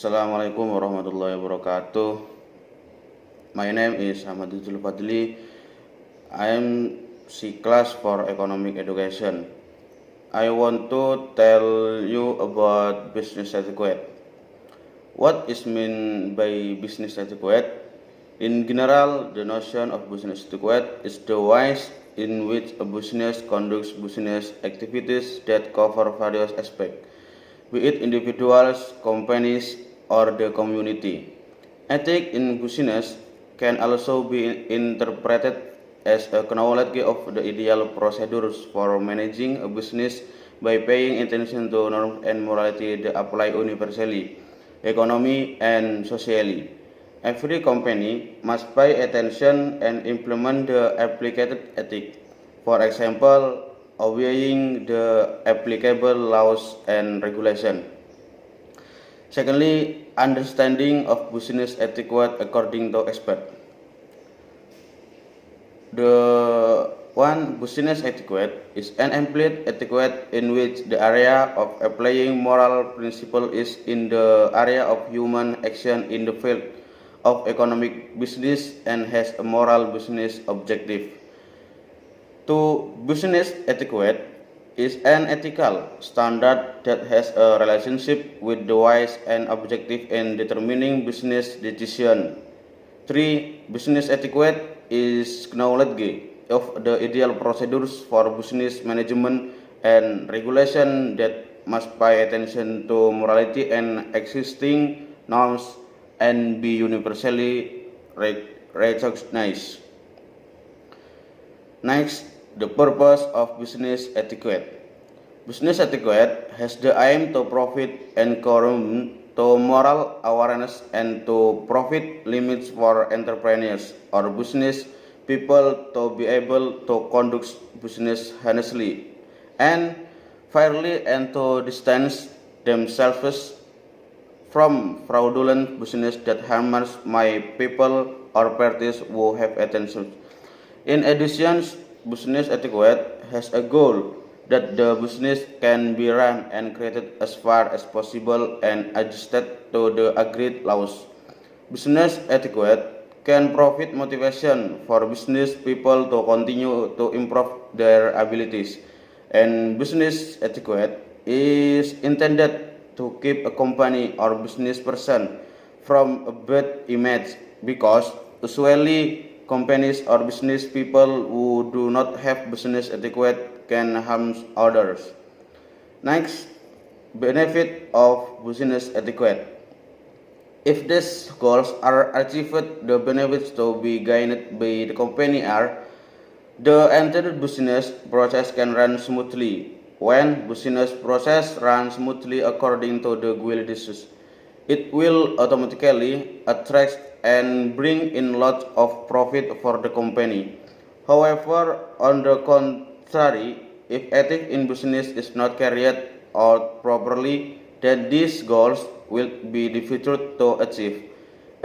Assalamualaikum warahmatullahi wabarakatuh. My name is Ahmadul Fadli. I am C class for economic education. I want to tell you about business etiquette. What is meant by business etiquette? In general, the notion of business etiquette is the ways in which a business conducts business activities that cover various aspects, be it individuals, companies, or the community. Ethics in business can also be interpreted as a knowledge of the ideal procedures for managing a business by paying attention to norms and morality that apply universally, economically, and socially. Every company must pay attention and implement the applied ethic. For example, obeying the applicable laws and regulation. Secondly, understanding of business etiquette according to expert. The one business etiquette is an implied etiquette in which the area of applying moral principle is in the area of human action in the field of economic business and has a moral business objective. To business etiquette is an ethical standard that has a relationship with the wise and objective in determining business decision. 3. Business etiquette is knowledge of the ideal procedures for business management and regulation that must pay attention to morality and existing norms and be universally recognized. Next, the purpose of business etiquette. Business etiquette has the aim to profit and conform to moral awareness and to profit limits for entrepreneurs or business people to be able to conduct business honestly and fairly and to distance themselves from fraudulent business that harms my people or parties who have attention. In addition, business etiquette has a goal that the business can be run and created as far as possible and adjusted to the agreed laws. Business etiquette can provide motivation for business people to continue to improve their abilities, and business etiquette is intended to keep a company or business person from a bad image because usually companies or business people who do not have business etiquette can harm others. Next, benefit of business etiquette. If these goals are achieved, the benefits to be gained by the company are: the entire business process can run smoothly. When business process runs smoothly according to the guidelines, it will automatically attract and bring in lots of profit for the company. However, on the contrary, if ethics in business is not carried out properly, then these goals will be difficult to achieve.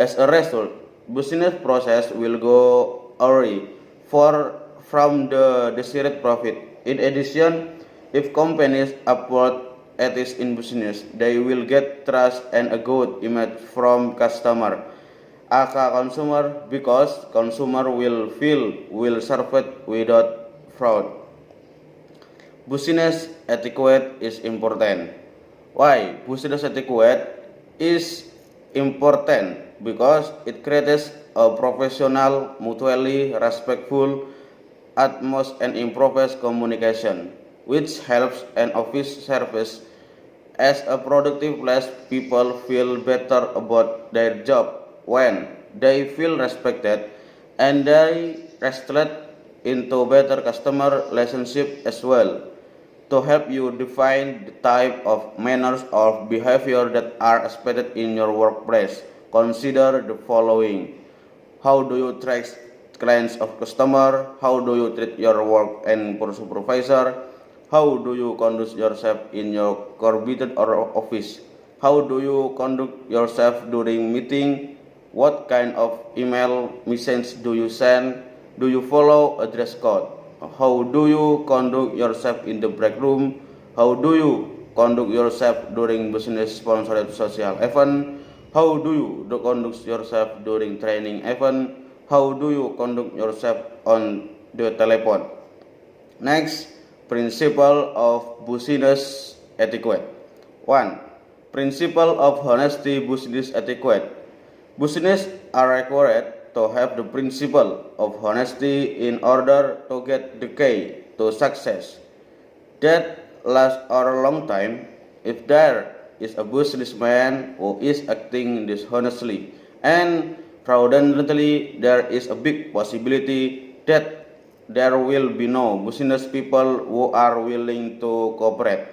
As a result, business process will go awry from the desired profit. In addition, if companies uphold ethics in business, they will get trust and a good image from customer, aka consumer, because consumer will feel well served without fraud. Business etiquette is important. Why? Business etiquette is important because it creates a professional, mutually respectful atmosphere and improves communication, which helps an office service as a productive place. People feel better about their job when they feel respected and they translate into better customer relationship as well. To help you define the type of manners or behavior that are expected in your workplace, consider the following. How do you treat clients of customer? How do you treat your work and supervisor? How do you conduct yourself in your corporate or office? How do you conduct yourself during meeting? What kind of email message do you send? Do you follow a dress code? How do you conduct yourself in the break room? How do you conduct yourself during business sponsored social event? How do you conduct yourself during training event? How do you conduct yourself on the telephone? Next, principle of business etiquette. 1. Principle of honesty business etiquette. Business are required to have the principle of honesty in order to get the key to success. That lasts for a long time. If there is a businessman who is acting dishonestly and fraudulently, there is a big possibility that there will be no business people who are willing to cooperate.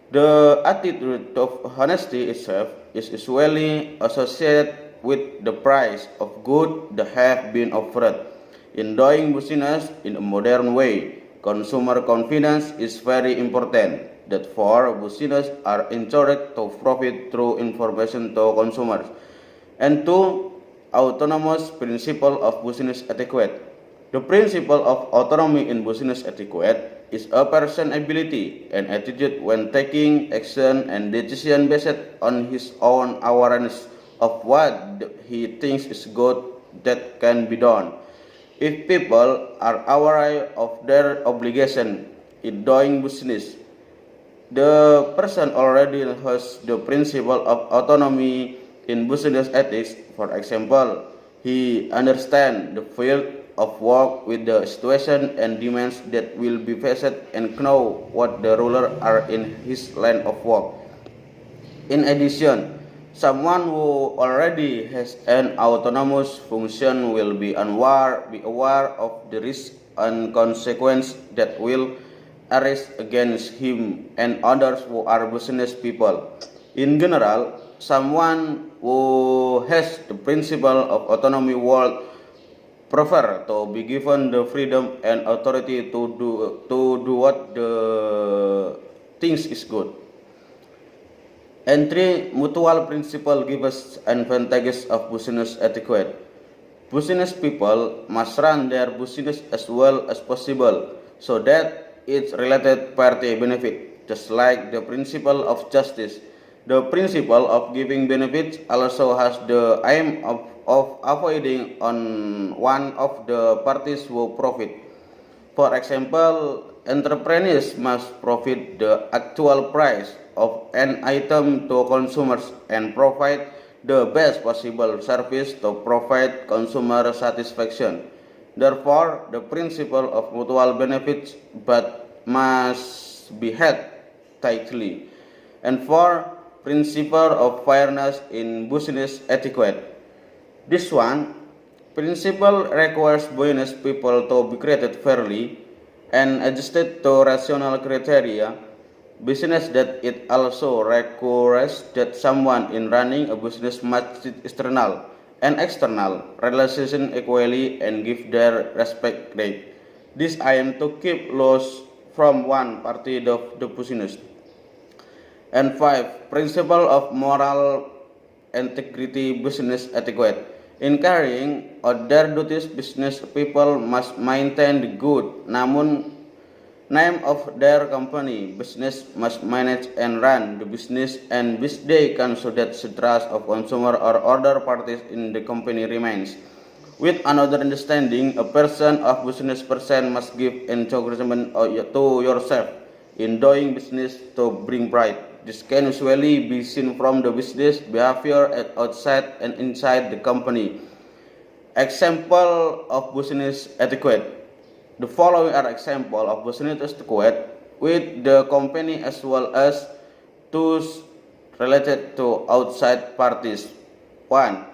The attitude of honesty itself is usually associated with the price of goods that have been offered. In doing business in a modern way, consumer confidence is very important. Therefore, businesses are encouraged to profit through information to consumers. And 2. Autonomous principle of business etiquette. The principle of autonomy in business etiquette is a person's ability and attitude when taking action and decision based on his own awareness of what he thinks is good that can be done. If people are aware of their obligation in doing business, the person already has the principle of autonomy in business ethics. For example, he understands the field of work with the situation and demands that will be faced and know what the rules are in his line of work. In addition, someone who already has an autonomous function will be aware of the risks and consequences that will arise against him and others who are business people. In general, someone who has the principle of autonomy will prefer to be given the freedom and authority to do what the things is good. And 3. Mutual principle gives advantages of business etiquette. Business people must run their business as well as possible so that it's related party benefit, just like the principle of justice. The principle of giving benefits also has the aim of avoiding on one of the parties who profit. For example, entrepreneurs must profit the actual price of an item to consumers and provide the best possible service to provide consumer satisfaction. Therefore, the principle of mutual benefits but must be held tightly. And 4. Principle of fairness in business etiquette. This one principle requires business people to be treated fairly and adjusted to rational criteria. Business that it also requires that someone in running a business must treat external and external relations equally and give their respect rate. This aim to keep loss from one party of the business. And 5. Principle of moral integrity business etiquette. In carrying out their duties, business people must maintain the good name of their company. Business must manage and run the business and which they can so that the trust of consumer or other parties in the company remains. With another understanding, a person of business person must give encouragement to yourself in doing business to bring pride. This can usually be seen from the business behavior outside and inside the company. Example of business etiquette. The following are examples of business etiquette with the company as well as those related to outside parties. 1.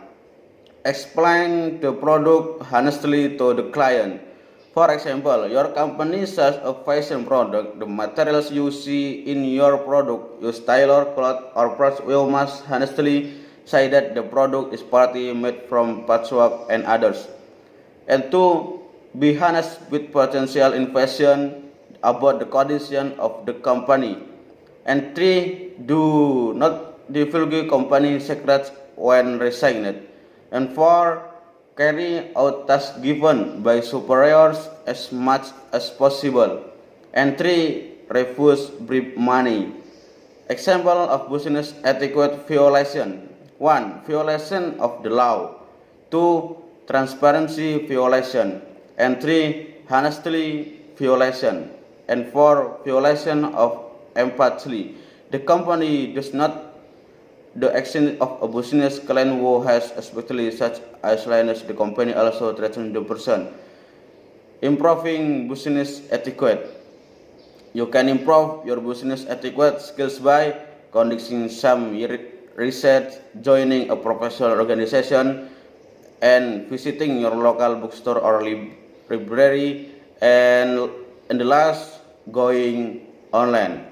Explain the product honestly to the client. For example, your company sells a fashion product. The materials you see in your product, your style or cloth or parts, you must honestly say that the product is partly made from patchwork and others. And 2. Be honest with potential investors about the condition of the company. And 3. Do not divulge company secrets when resigned. And 4. Carry out tasks given by superiors as much as possible. And 3. Refuse bribe money. Example of business etiquette violation. 1. Violation of the law. 2. Transparency violation. And 3. Honestly violation. And 4. Violation of emphatically. The company does not the action of a business client who has especially such as Linus, the company also threatens the person. Improving business etiquette. You can improve your business etiquette skills by conducting some research, joining a professional organization, and visiting your local bookstore or library, and the last, going online.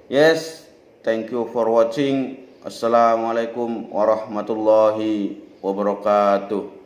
Yes, thank you for watching. Assalamualaikum warahmatullahi wabarakatuh.